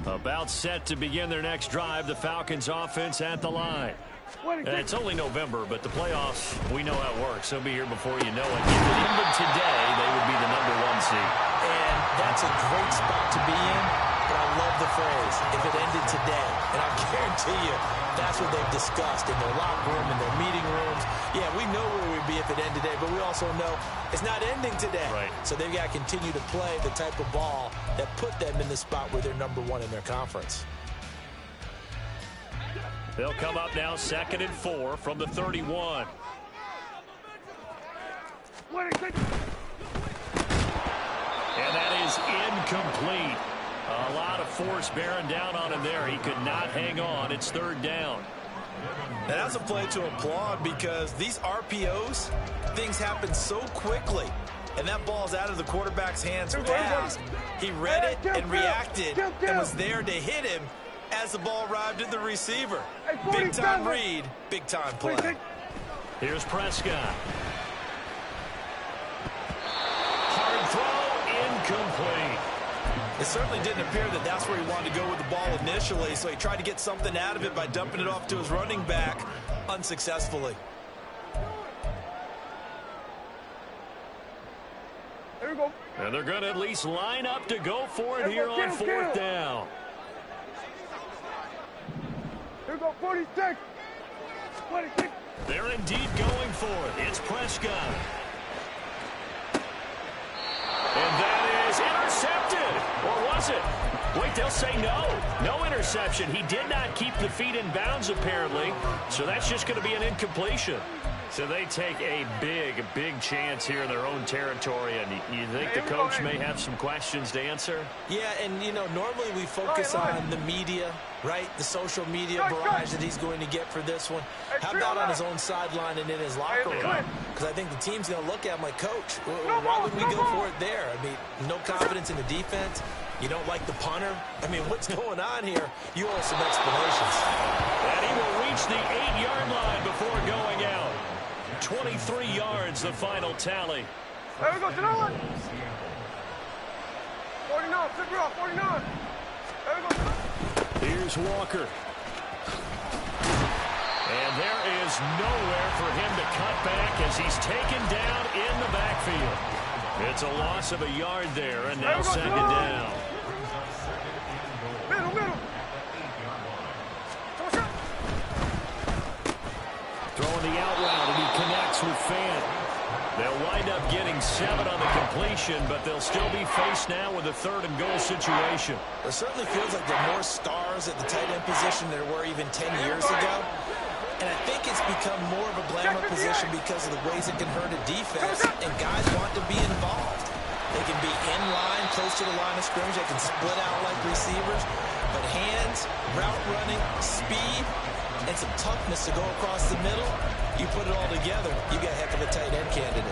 About set to begin their next drive, the Falcons offense at the line. It's only November, but the playoffs, we know how it works. They'll be here before you know it. If it ended today, they would be the #1 seed. And that's a great spot to be in, but I love the phrase, if it ended today. And I guarantee you, that's what they've discussed in their locker room, in their meeting rooms. Yeah, we know where we'd be if it ended today, but we also know it's not ending today. Right. So they've got to continue to play the type of ball that put them in the spot where they're #1 in their conference. They'll come up now 2nd and 4 from the 31. And that is incomplete. A lot of force bearing down on him there. He could not hang on. It's 3rd down. And that's a play to applaud because these RPOs, things happen so quickly. And that ball's out of the quarterback's hands fast. He read it and reacted and was there to hit him as the ball arrived at the receiver. Big-time read, big-time play. Here's Prescott. Hard throw, incomplete. It certainly didn't appear that that's where he wanted to go with the ball initially, so he tried to get something out of it by dumping it off to his running back unsuccessfully. There we go. And they're going to at least line up to go for it here on 4th down. Here we go, 46. 26. They're indeed going for it. It's Prescott. And that is intercepted. Or was it? Wait, they'll say no. No interception. He did not keep the feet in bounds, apparently. So that's just going to be an incompletion. So they take a big chance here in their own territory. And you think the coach may have some questions to answer? Yeah, and, you know, normally we focus on the media, right? The social media barrage that he's going to get for this one. How about on his own sideline and in his locker room? Because I think the team's going to look at him like, Coach, why would we go for it there? I mean, no confidence in the defense. You don't like the punter? I mean, what's going on here? You owe some explanations. And he will reach the 8-yard line before going out. 23 yards, the final tally. There we go, to that one. 49, flip it off, 49. There we go. Here's Walker. And there is nowhere for him to cut back as he's taken down in the backfield. It's a loss of a yard there, and now 2nd down. Middle. Throwing the out route, and he connects with Fant. They'll wind up getting 7 on the completion, but they'll still be faced now with a 3rd and goal situation. It certainly feels like there are more stars at the tight end position than there were even 10 years ago. And I think it's become more of a glamour position because of the ways it can hurt a defense, and guys want to be involved. They can be in line, close to the line of scrimmage. They can split out like receivers. But hands, route running, speed, and some toughness to go across the middle, you put it all together, you got a heck of a tight end candidate.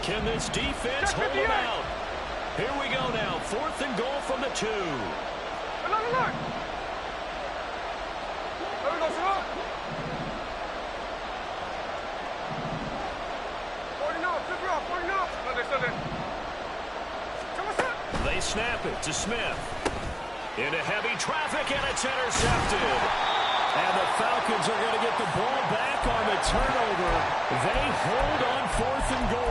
Can this defense hold him out? Here we go now. 4th and goal from the 2. Look. There we go, sir. 49, flip it off, 49. They snap it to Smith. Into heavy traffic, and it's intercepted. And the Falcons are going to get the ball back on the turnover. They hold on 4th and goal.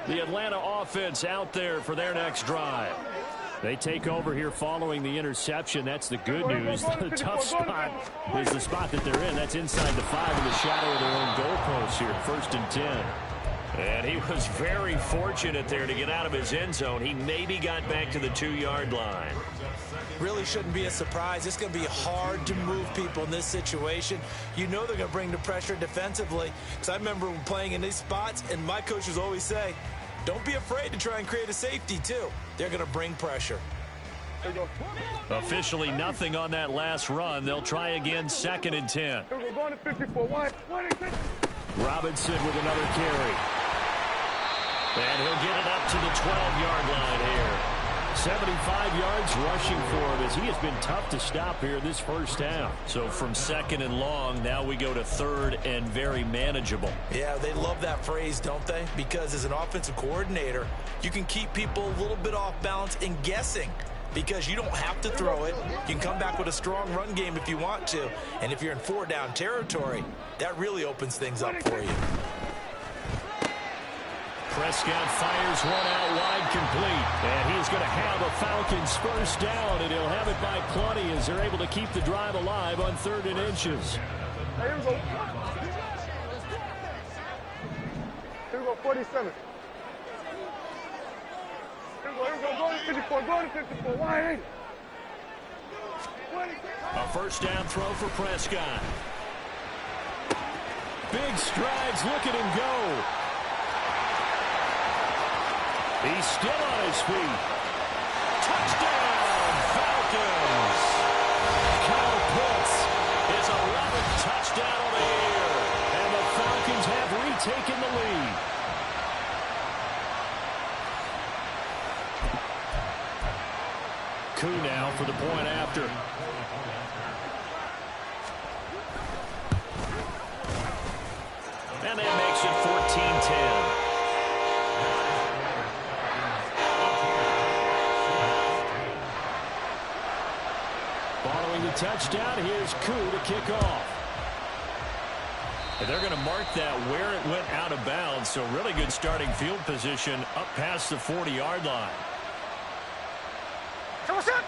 The Atlanta offense out there for their next drive. They take over here following the interception. That's the good news. The tough spot is the spot that they're in. That's inside the 5 in the shadow of their own goalpost here. 1st and 10. And he was very fortunate there to get out of his end zone. He maybe got back to the 2-yard line. Really shouldn't be a surprise. It's going to be hard to move people in this situation. You know they're going to bring the pressure defensively. Because I remember playing in these spots, and my coaches always say, don't be afraid to try and create a safety, too. They're going to bring pressure. Officially nothing on that last run. They'll try again, 2nd and 10. Robinson with another carry. And he'll get it up to the 12-yard line here. 75 yards rushing for him as he has been tough to stop here this first down. So from second and long, now we go to third and very manageable. Yeah, they love that phrase, don't they? Because as an offensive coordinator, you can keep people a little bit off balance and guessing because you don't have to throw it. You can come back with a strong run game if you want to. And if you're in four-down territory, that really opens things up for you. Prescott fires one out wide complete. And he's going to have a Falcons first down, and he'll have it by plenty as they're able to keep the drive alive on 3rd and inches. Hey, here we go. Here we go, 47. Here we go. Go to 54. Go to 54. Why? A first down throw for Prescott. Big strides. Look at him go. He's still on his feet. Touchdown, Falcons. Kyle Pitts, his 11th touchdown of the year. And the Falcons have retaken the lead. Koo now for the point after. And that makes it 14-10. Following the touchdown, here's Koo to kick off. And they're going to mark that where it went out of bounds, so really good starting field position up past the 40-yard line.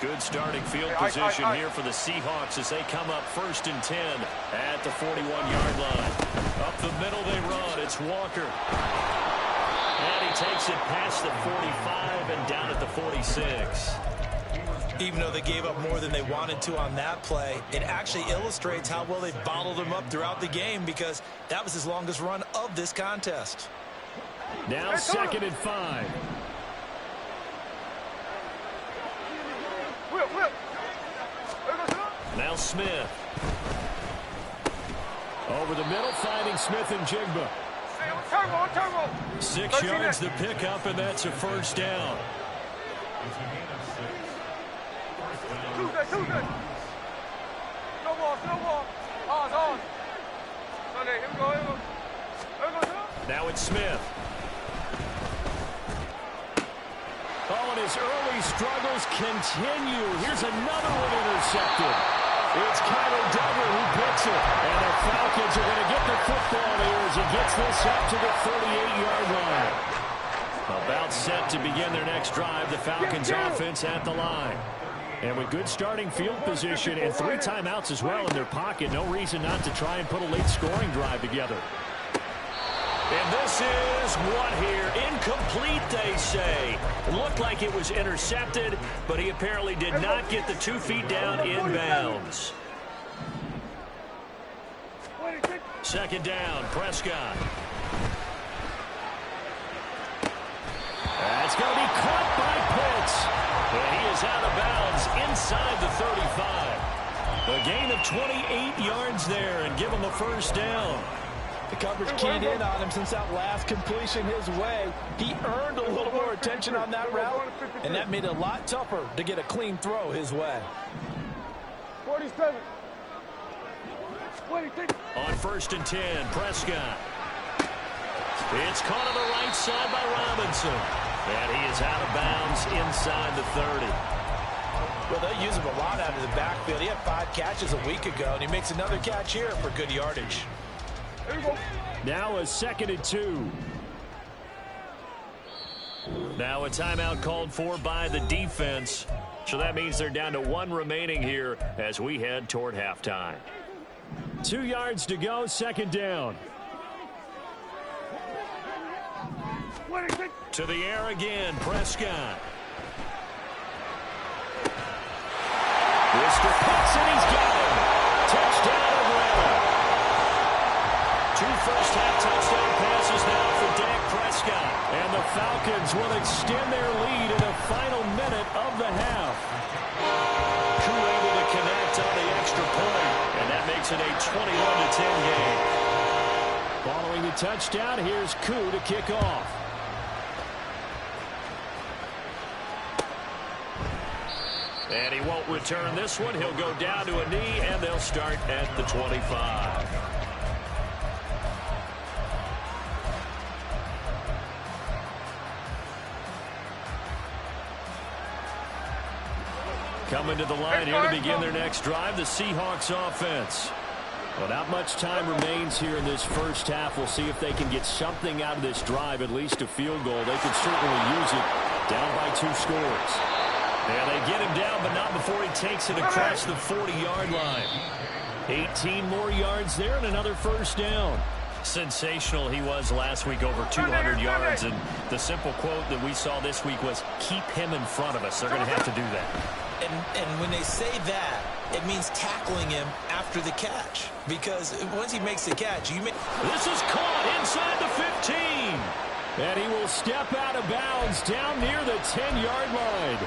Good starting field position here for the Seahawks as they come up 1st and 10 at the 41-yard line. Up the middle they run. It's Walker. And he takes it past the 45 and down at the 46. Even though they gave up more than they wanted to on that play, it actually illustrates how well they bottled them up throughout the game because that was his longest run of this contest. Now 2nd and 5. Now Smith. Over the middle, finding Smith and Jigba. 6 yards the pickup, and that's a first down. Tuesday. No ball. On. Sunday, here we go. Now it's Smith. Oh, and his early struggles continue. Here's another one intercepted. It's Kyler Duggar who picks it. And the Falcons are going to get the football here as he gets this up to the 38-yard line. About set to begin their next drive, the Falcons offense at the line. And with good starting field position and 3 timeouts as well in their pocket, no reason not to try and put a late scoring drive together. And this is what here? Incomplete, they say. It looked like it was intercepted, but he apparently did not get the 2 feet down inbounds. 2nd down, Prescott. That's going to be caught by Pitts. And he is out of bounds inside the 35. A gain of 28 yards there and give him a first down. The coverage keyed in on him since that last completion his way. He earned a little more attention on that route, and that made it a lot tougher to get a clean throw his way. 47. On 1st and 10, Prescott. It's caught on the right side by Robinson. And he is out of bounds inside the 30. Well, they use him a lot out of the backfield. He had 5 catches a week ago, and he makes another catch here for good yardage. Now a 2nd and 2. Now a timeout called for by the defense. So that means they're down to 1 remaining here as we head toward halftime. 2 yards to go, 2nd down. To the air again, Prescott. Mr. Pitts, and he's got him. Touchdown, Atlanta. 2 first-half touchdown passes now for Dak Prescott. And the Falcons will extend their lead in the final minute of the half. Koo able to connect on the extra point, and that makes it a 21-10 game. Following the touchdown, here's Koo to kick off. And he won't return this one. He'll go down to a knee, and they'll start at the 25. Coming to the line here to begin their next drive, the Seahawks offense. Well, not much time remains here in this first half. We'll see if they can get something out of this drive, at least a field goal. They could certainly use it, down by 2 scores. Yeah, they get him down, but not before he takes it across the 40-yard line. 18 more yards there and another first down. Sensational he was last week, over 200 yards. And the simple quote that we saw this week was, keep him in front of us. They're going to have to do that. And when they say that, it means tackling him after the catch. Because once he makes the catch, you make... This is caught inside the 15. And he will step out of bounds down near the 10-yard line.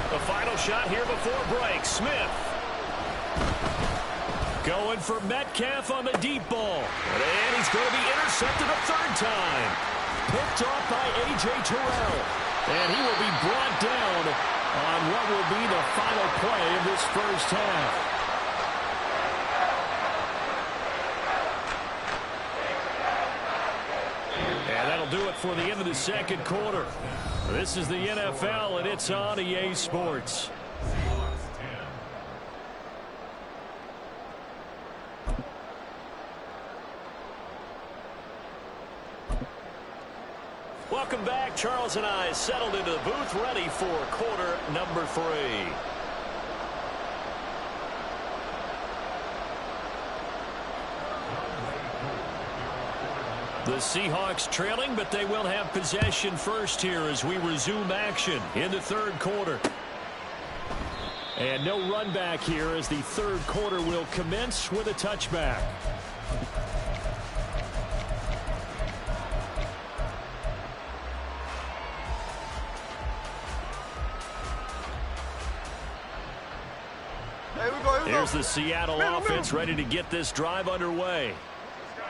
The final shot here before break. Smith going for Metcalf on the deep ball. And he's going to be intercepted a third time. Picked off by A.J. Terrell. And he will be brought down on what will be the final play of this first half. And that'll do it for the end of the second quarter. This is the NFL, and it's on EA Sports. Welcome back. Charles and I settled into the booth, ready for quarter number 3. The Seahawks trailing, but they will have possession first here as we resume action in the third quarter. And no run back here as the third quarter will commence with a touchback. Here's the Seattle offense ready to get this drive underway.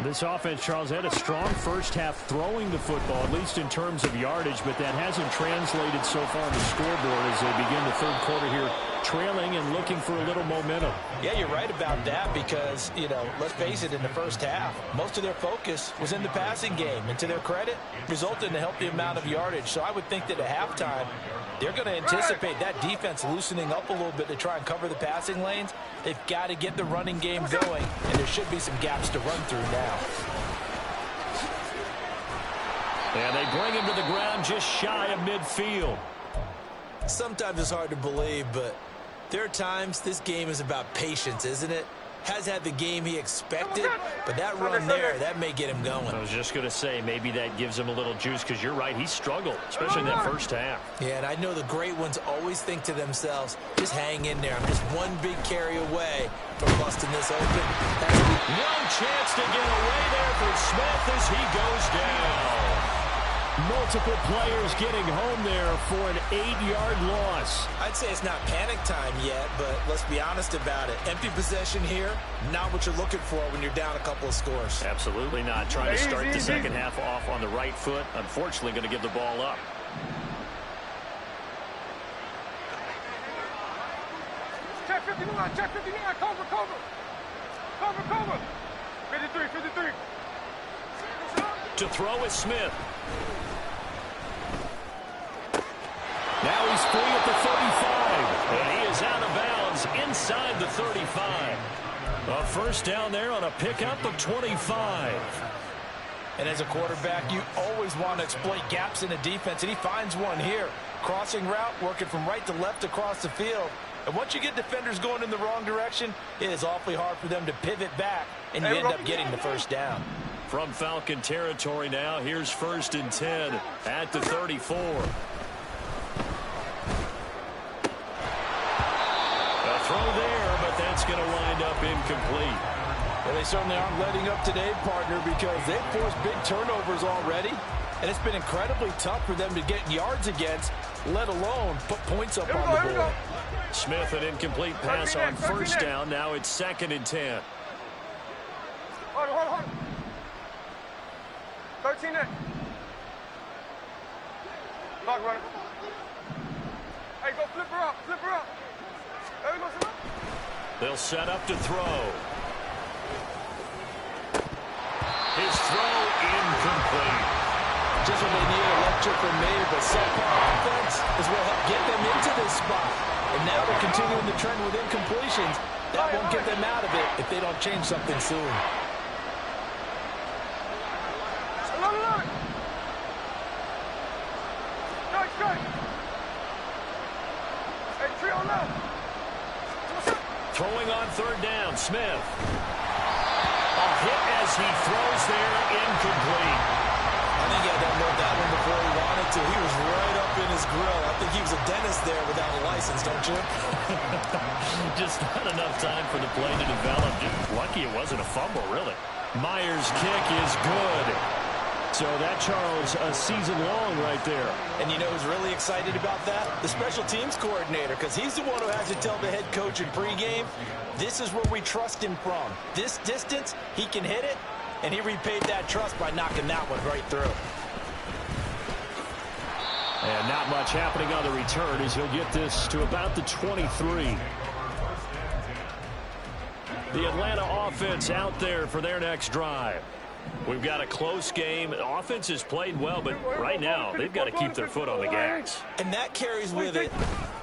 This offense, Charles, had a strong first half throwing the football, at least in terms of yardage, but that hasn't translated so far on the scoreboard as they begin the third quarter here, trailing and looking for a little momentum. Yeah, you're right about that because, let's face it, in the first half, most of their focus was in the passing game. And to their credit, resulted in a healthy amount of yardage. So I would think that at halftime, they're going to anticipate that defense loosening up a little bit to try and cover the passing lanes. They've got to get the running game going, and there should be some gaps to run through now. And they bring him to the ground just shy of midfield. Sometimes it's hard to believe, but there are times this game is about patience, isn't it? Has had the game he expected, but that run there, that may get him going. I was just going to say, maybe that gives him a little juice because you're right, he struggled, especially in that first half. Yeah, and I know the great ones always think to themselves, just hang in there. I'm just one big carry away from busting this open. No chance to get away there for Smith as he goes down. Multiple players getting home there for an 8-yard loss. I'd say it's not panic time yet, but let's be honest about it. Empty possession here, not what you're looking for when you're down a couple of scores. Absolutely not. Trying to start the second half off on the right foot. Unfortunately, going to give the ball up. Check 59, check 59, cover. 53. To throw is Smith. Now he's free at the 35. And he is out of bounds inside the 35. A first down there on a pickup of 25. And as a quarterback, you always want to exploit gaps in the defense, and he finds one here. Crossing route, working from right to left across the field. And once you get defenders going in the wrong direction, it is awfully hard for them to pivot back, and you end up getting the first down. From Falcon territory now, here's 1st and 10 at the 34. A throw there, but that's going to wind up incomplete. Well, they certainly aren't letting up today, partner, because they've forced big turnovers already. And it's been incredibly tough for them to get yards against, let alone put points up on the board. Smith, an incomplete pass on first down. Now it's 2nd and 10. Hold on. 13 next. Lock runner. Hey, go flip her up. There we go, son. They'll set up to throw. His throw incomplete. Just what they need, a lecture from me, but so-far offense is what helped get them into this spot. And now they're continuing the trend with incompletions. That won't get them out of it if they don't change something soon. Throwing on 3rd down, Smith. A hit as he throws there, incomplete. I think he had to unload that one before he wanted to. He was right up in his grill. I think he was a dentist there without a license, don't you? Just not enough time for the play to develop. Just lucky it wasn't a fumble, really. Myers' kick is good. So that, Charles, a season long right there. And you know who's really excited about that? The special teams coordinator, because he's the one who has to tell the head coach in pregame, this is where we trust him from. This distance, he can hit it, and he repaid that trust by knocking that one right through. And not much happening on the return as he'll get this to about the 23. The Atlanta offense out there for their next drive. We've got a close game. The offense has played well, but right now they've got to keep their foot on the gas. And that carries with it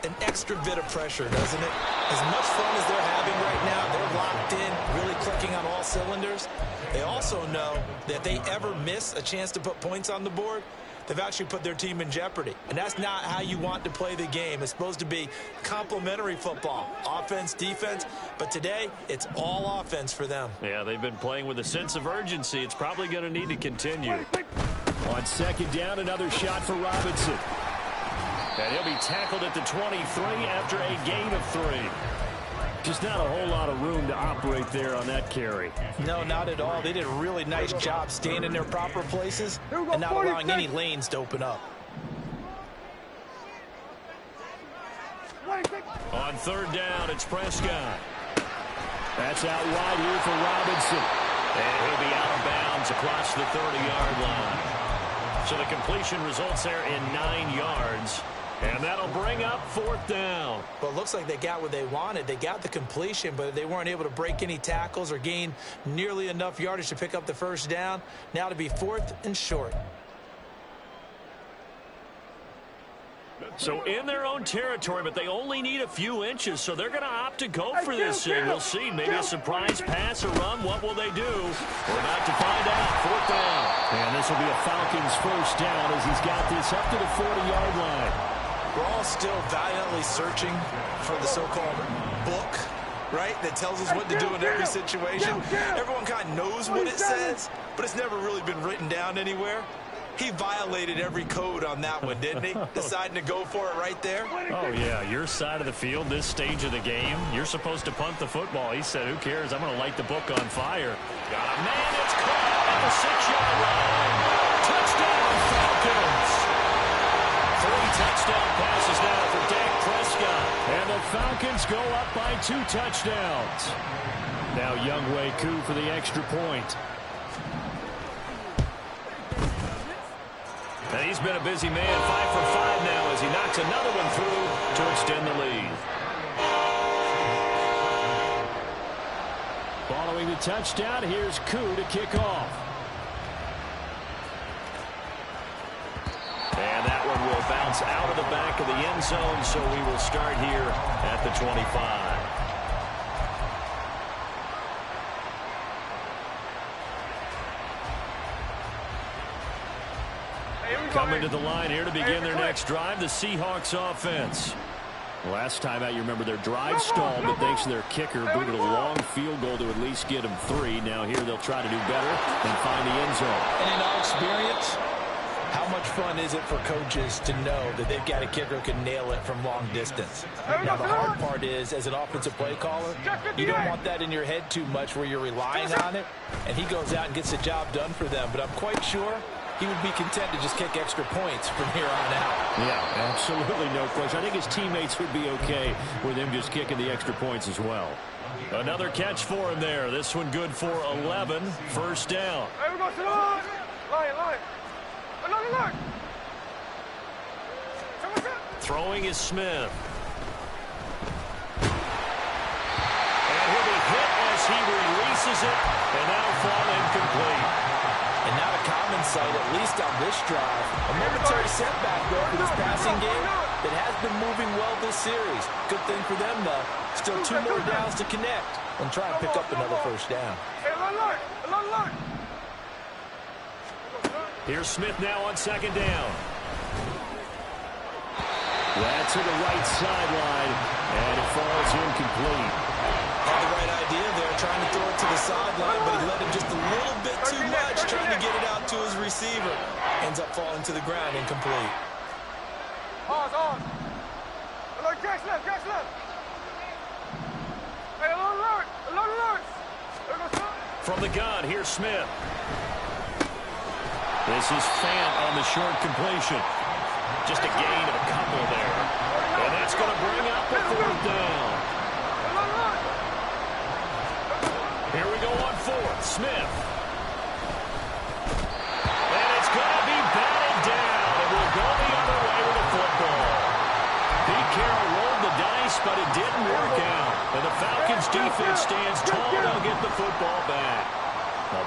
an extra bit of pressure, doesn't it? As much fun as they're having right now, they're locked in, really clicking on all cylinders. They also know that if they ever miss a chance to put points on the board, they've actually put their team in jeopardy. And that's not how you want to play the game. It's supposed to be complementary football, offense, defense. But today, it's all offense for them. Yeah, they've been playing with a sense of urgency. It's probably going to need to continue. On 2nd down, another shot for Robinson. And he'll be tackled at the 23 after a gain of 3. Just not a whole lot of room to operate there on that carry. No, not at all. They did a really nice job staying in their proper places and not allowing any lanes to open up. On 3rd down, it's Prescott. That's out wide here for Robinson. And he'll be out of bounds across the 30-yard line. So the completion results there in 9 yards. And that'll bring up 4th down. Well, it looks like they got what they wanted. They got the completion, but they weren't able to break any tackles or gain nearly enough yardage to pick up the 1st down. Now to be 4th and short. So in their own territory, but they only need a few inches, so they're going to opt to go for this thing. We'll see. Maybe a surprise pass or run. What will they do? We're about to find out. 4th down. And this will be a Falcons 1st down as he's got this up to the 40-yard line. We're all still valiantly searching for the so-called book, right, that tells us what to do in every situation. Everyone kind of knows what it says, but it's never really been written down anywhere. He violated every code on that one, didn't he? Deciding to go for it right there. Oh, yeah, your side of the field, this stage of the game, you're supposed to punt the football. He said, who cares? I'm going to light the book on fire. Got a man that's caught at the 6-yard line. Touchdown, Falcons. 3 touchdown passes now for Dak Prescott. And the Falcons go up by 2 touchdowns. Now Younghoe Koo for the extra point. And he's been a busy man, 5 for 5 now as he knocks another one through to extend the lead. Following the touchdown, here's Koo to kick off. And that one will bounce out of the back of the end zone, so we will start here at the 25. Coming to the line here to begin their next drive, the Seahawks offense. Last time out, you remember their drive stalled, but thanks to their kicker, booted a long field goal to at least get them 3. Now here they'll try to do better and find the end zone. And in our experience, how much fun is it for coaches to know that they've got a kicker who can nail it from long distance? Now, the hard part is, as an offensive play caller, you don't want that in your head too much where you're relying on it, and he goes out and gets the job done for them. But I'm quite sure he would be content to just kick extra points from here on out. Yeah, absolutely no question. I think his teammates would be okay with him just kicking the extra points as well. Another catch for him there. This one good for 11. First down. Hey, we got to line. Another line. Throwing is Smith. And he'll be hit as he releases it, and that'll fall incomplete. And not a common sight, at least on this drive. A momentary setback, though, for this passing game that has been moving well this series. Good thing for them, though. Still 2 more downs to connect and try and pick up another first down. Another line. Here's Smith now on second down. That's to the right sideline, and it falls incomplete. Had the right idea there, trying to throw it to the sideline, but he let him just a little bit too much, trying to get it out to his receiver. Ends up falling to the ground, incomplete. On. Catch left. Hey, alert. From the gun, here's Smith. This is Fant on the short completion. Just a gain of a couple there. And that's going to bring up a fourth down. Here we go on fourth. Smith. And it's going to be batted down. And we'll go the other way with the football. Pete Carroll rolled the dice, but it didn't work out. And the Falcons defense stands tall. They'll get the football back.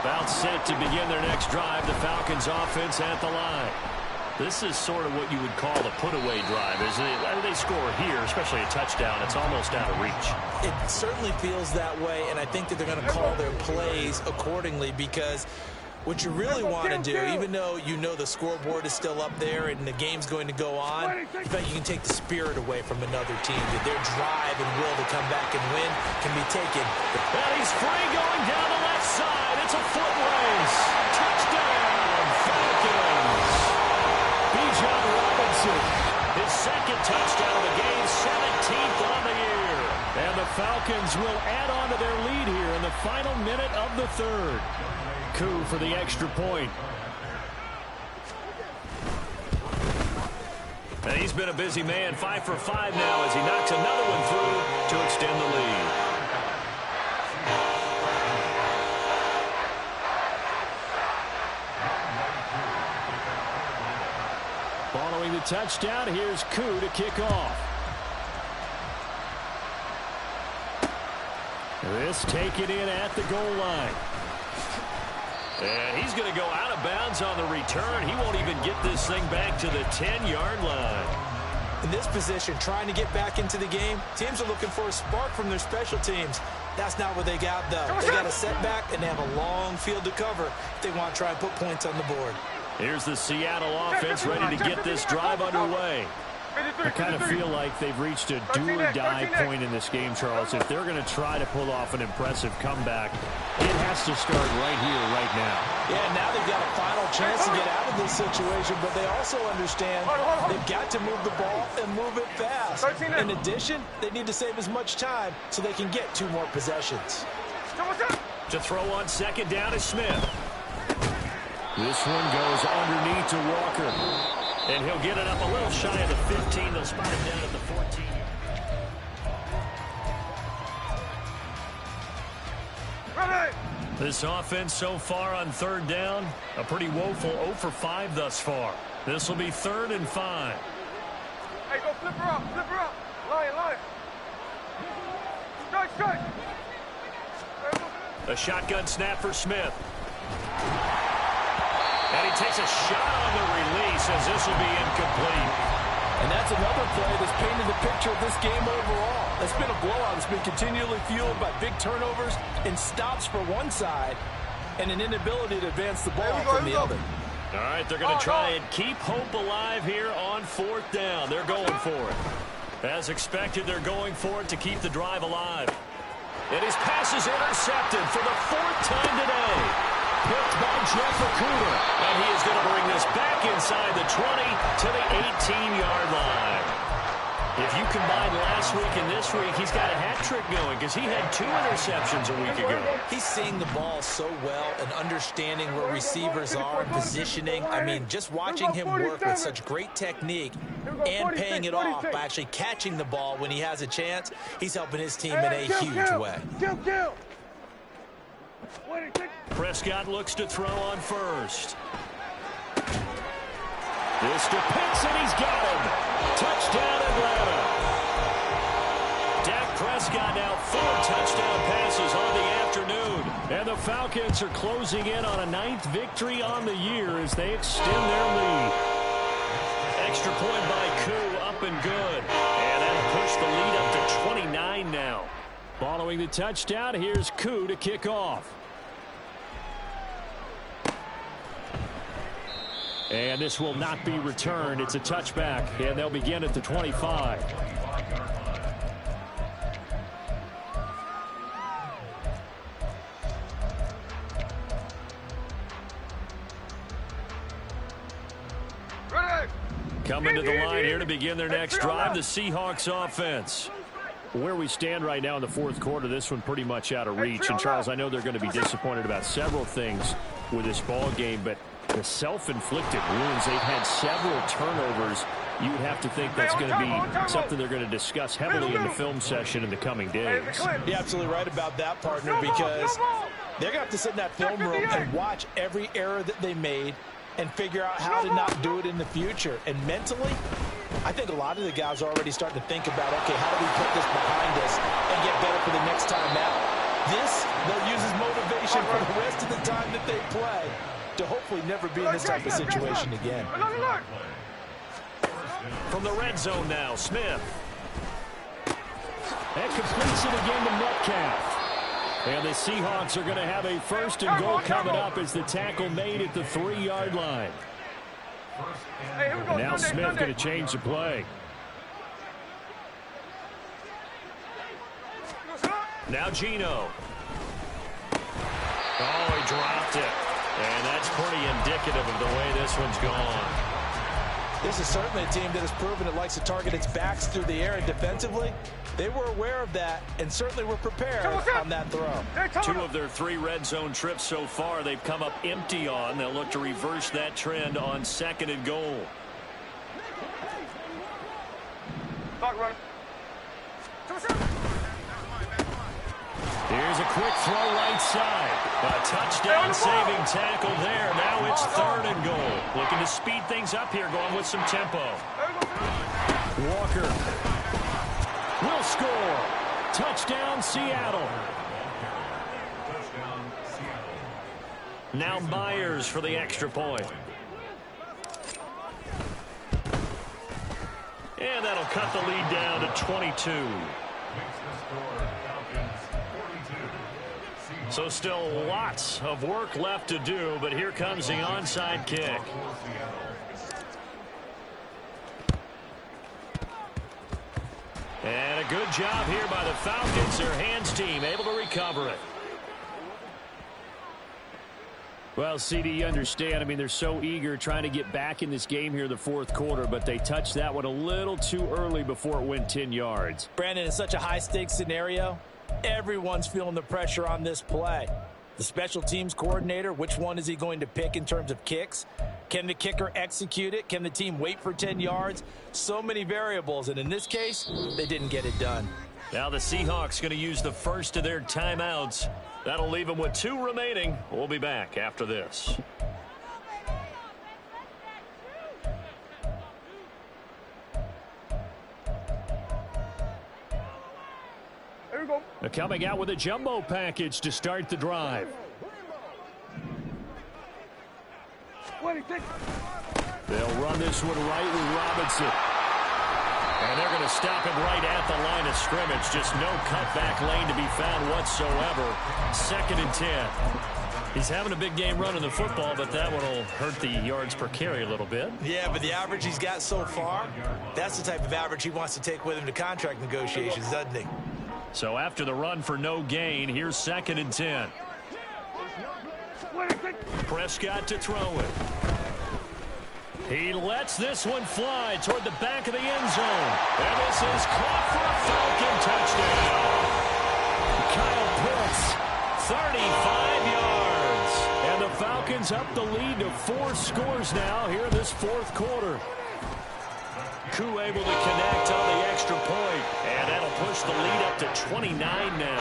About set to begin their next drive. The Falcons offense at the line. This is sort of what you would call a put-away drive, isn't it? They score here, especially a touchdown. It's almost out of reach. It certainly feels that way, and I think that they're going to call their plays accordingly because what you really want to do, even though you know the scoreboard is still up there and the game's going to go on, in fact, you can take the spirit away from another team. Their drive and will to come back and win can be taken. And he's free going down the left side. It's a foot race. Touchdown, Falcons. Bijan Robinson, his second touchdown of the game, 17th on the year. And the Falcons will add on to their lead here in the final minute of the third. Coup for the extra point. And he's been a busy man, 5 for 5 now as he knocks another one through to extend the lead. Following the touchdown, here's Coup to kick off. This taken in at the goal line. And he's going to go out of bounds on the return. He won't even get this thing back to the 10-yard line. In this position, trying to get back into the game, teams are looking for a spark from their special teams. That's not what they got, though. They got a setback, and they have a long field to cover if they want to try and put points on the board. Here's the Seattle offense ready to get this drive underway. I kind of feel like they've reached a do-or-die point in this game, Charles. If they're going to try to pull off an impressive comeback, it has to start right here, right now. Yeah, now they've got a final chance to get out of this situation, but they also understand they've got to move the ball and move it fast. In addition, they need to save as much time so they can get 2 more possessions. To throw on second down is Smith. This one goes underneath to Walker. And he'll get it up a little shy of the 15. They'll spot it down at the 14. This offense so far on third down, a pretty woeful 0 for 5 thus far. This will be 3rd and 5. Hey, go flip her up. Line. Strike. A shotgun snap for Smith. And he takes a shot on the release as this will be incomplete. And that's another play that's painted the picture of this game overall. It's been a blowout. It's been continually fueled by big turnovers and stops for one side and an inability to advance the ball from the other. All right, they're going to try and keep hope alive here on 4th down. They're going for it. As expected, they're going for it to keep the drive alive. And his pass is intercepted for the 4th time today. Picked by Jeff Okudah. And he is going to bring this back inside the 20 to the 18-yard line. If you combine last week and this week, he's got a hat trick going because he had 2 interceptions a week ago. He's seeing the ball so well and understanding where receivers are and positioning. I mean, just watching him work with such great technique and paying it off by actually catching the ball when he has a chance, he's helping his team in a huge way. Prescott looks to throw on first. This to Pitts, and he's got him. Touchdown, Atlanta. Dak Prescott now 4 touchdown passes on the afternoon. And the Falcons are closing in on a 9th victory on the year as they extend their lead. Extra point by Koo, up and good. And that'll push the lead up to 29 now. Following the touchdown, here's Koo to kick off. And this will not be returned. It's a touchback, and they'll begin at the 25. Coming to the line here to begin their next drive, the Seahawks offense. Where we stand right now in the 4th quarter, this one pretty much out of reach. And, Charles, I know they're going to be disappointed about several things with this ball game, but the self-inflicted wounds, they've had several turnovers. You would have to think that's going to be something they're going to discuss heavily in the film session in the coming days. You're absolutely right about that, partner, because they're going to have to sit in that film room and watch every error that they made and figure out how to not do it in the future. And mentally, I think a lot of the guys are already starting to think about, okay, how do we put this behind us and get better for the next time out? This, they'll use as motivation for the rest of the time that they play to hopefully never be in this type of situation again. From the red zone now, Smith. And completes it again to Metcalf. And the Seahawks are going to have a 1st and goal coming up as the tackle made at the 3-yard line. And now Smith going to change the play. Now Geno. Oh, he dropped it. And that's pretty indicative of the way this one's gone. This is certainly a team that has proven it likes to target its backs through the air, and defensively, they were aware of that and certainly were prepared on that throw. 2 of their 3 red zone trips so far they've come up empty on. They'll look to reverse that trend on 2nd and goal. Here's a quick throw right side. A touchdown saving tackle there. Now it's 3rd and goal. Looking to speed things up here, going with some tempo. Walker will score. Touchdown, Seattle. Now Myers for the extra point. And that'll cut the lead down to 22. So still lots of work left to do, but here comes the onside kick. And a good job here by the Falcons. Their hands team able to recover it. Well, CD, you understand. I mean, they're so eager trying to get back in this game here in the 4th quarter, but they touched that one a little too early before it went 10 yards. Brandon, it's such a high-stakes scenario. Everyone's feeling the pressure on this play. The special teams coordinator, which one is he going to pick in terms of kicks? Can the kicker execute it? Can the team wait for 10 yards? So many variables, and in this case, they didn't get it done. Now the Seahawks going to use the first of their timeouts. That'll leave them with 2 remaining. We'll be back after this. Coming out with a jumbo package to start the drive. They'll run this one right with Robinson. And they're going to stop him right at the line of scrimmage. Just no cutback lane to be found whatsoever. 2nd and 10. He's having a big game running the football, but that one will hurt the yards per carry a little bit. Yeah, but the average he's got so far, that's the type of average he wants to take with him to contract negotiations, doesn't he? So after the run for no gain, here's 2nd and 10. Prescott to throw it. He lets this one fly toward the back of the end zone. And this is caught for a Falcon touchdown. Kyle Pitts, 35 yards. And the Falcons up the lead to 4 scores now here in this fourth quarter. Koo able to connect on the extra point. And that'll push the lead up to 29 now.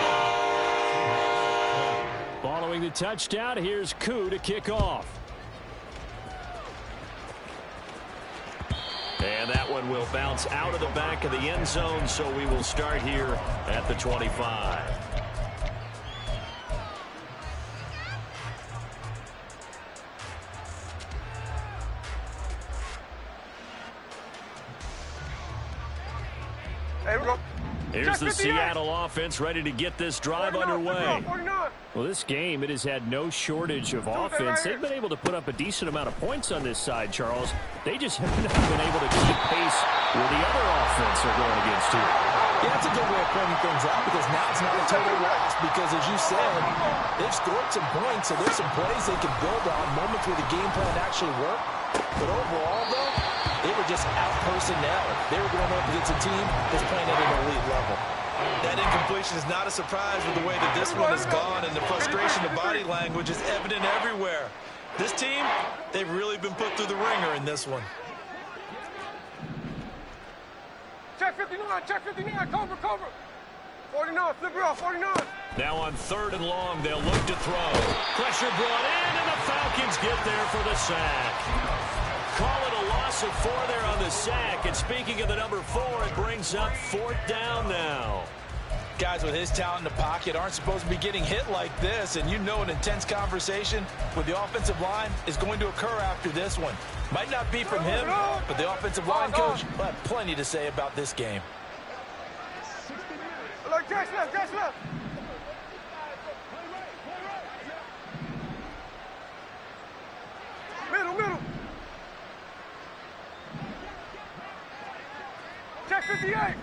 Following the touchdown, here's Koo to kick off. And that one will bounce out of the back of the end zone, so we will start here at the 25. Hey, we go. Here's the Seattle offense ready to get this drive underway. 49. Well, this game, it has had no shortage of offense. They've been able to put up a decent amount of points on this side, Charles. They just have not been able to keep pace with the other offense they're going against here. Yeah, that's a good way of pointing things out because now it's not a total loss because, as you said, they've scored some points, so there's some plays they can build on, moments where the game plan actually worked. But overall, though, they were just out-personnel. They were going up against a team that's playing at an elite level. That incompletion is not a surprise with the way that this one has gone, and the frustration of body language is evident everywhere. This team, they've really been put through the ringer in this one. Check 59, check 59, cover, cover. 49, flip it off, 49. Now on 3rd and long, they'll look to throw. Pressure brought in, and the Falcons get there for the sack. Call it a loss of 4 there on the sack. And speaking of the number 4, it brings up 4th down now. Guys with his talent in the pocket aren't supposed to be getting hit like this, and you know an intense conversation with the offensive line is going to occur after this one. Might not be from him, but the offensive line coach will have plenty to say about this game. Look, catch left, catch left. Middle, middle. Check 58. Hey,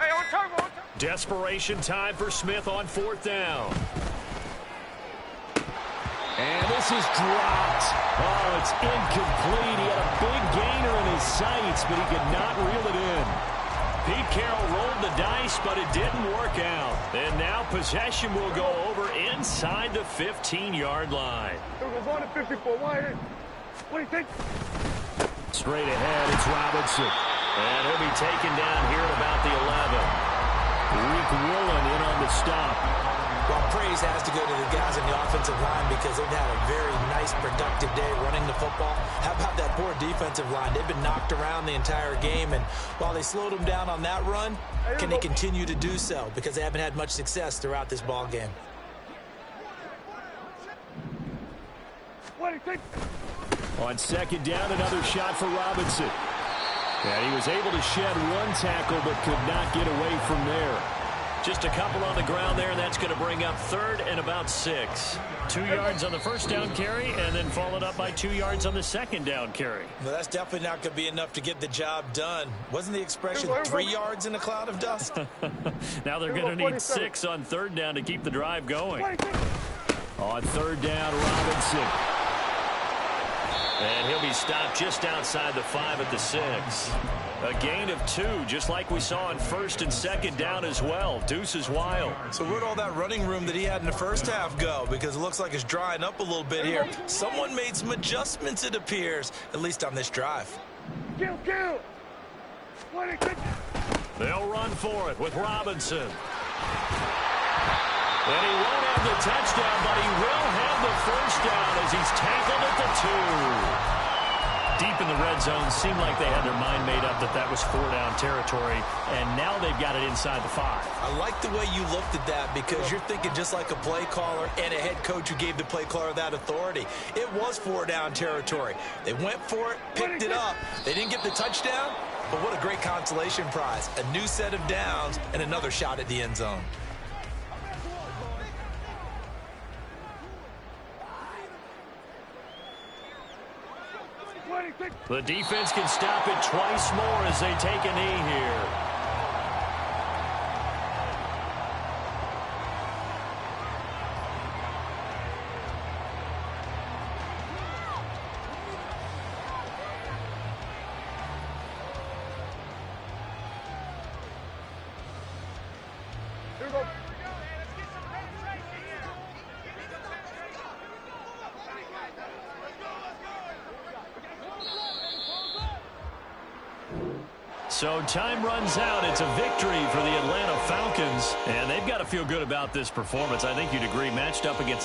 on turbo, on turbo. Desperation time for Smith on 4th down. And this is dropped. Oh, it's incomplete. He had a big gainer in his sights, but he could not reel it in. Pete Carroll rolled the dice, but it didn't work out. And now possession will go over inside the 15-yard line. We're going to 54. Why? What do you think? Straight ahead, it's Robinson. And he'll be taken down here at about the 11. Rick Woolen in on the stop. Well, praise has to go to the guys on the offensive line because they've had a very nice, productive day running the football. How about that poor defensive line? They've been knocked around the entire game, and while they slowed them down on that run, can they continue to do so? Because they haven't had much success throughout this ball game. What do you think? On 2nd down, another shot for Robinson. And he was able to shed 1 tackle, but could not get away from there. Just a couple on the ground there, and that's going to bring up 3rd and about 6. 2 yards on the 1st down carry, and then followed up by 2 yards on the 2nd down carry. Well, that's definitely not going to be enough to get the job done. Wasn't the expression 3 yards in a cloud of dust? Now they're going to need 6 on 3rd down to keep the drive going. On 3rd down, Robinson. And he'll be stopped just outside the 5 at the 6. A gain of 2, just like we saw on 1st and 2nd down as well. Deuce is wild. So where'd all that running room that he had in the first half go? Because it looks like it's drying up a little bit here. Someone made some adjustments, it appears, at least on this drive. Kill. What do you think? They'll run for it with Robinson. And he won't have the touchdown, but he will have the 1st down as he's tackled at the 2. Deep in the red zone, seemed like they had their mind made up that that was 4-down territory, and now they've got it inside the 5. I like the way you looked at that because you're thinking just like a play caller and a head coach who gave the play caller that authority. It was 4-down territory. They went for it, picked it up. They didn't get the touchdown, but what a great consolation prize. A new set of downs and another shot at the end zone. The defense can stop it twice more as they take a knee here. go. So time runs out. It's a victory for the Atlanta Falcons, and they've got to feel good about this performance. I think you'd agree, matched up against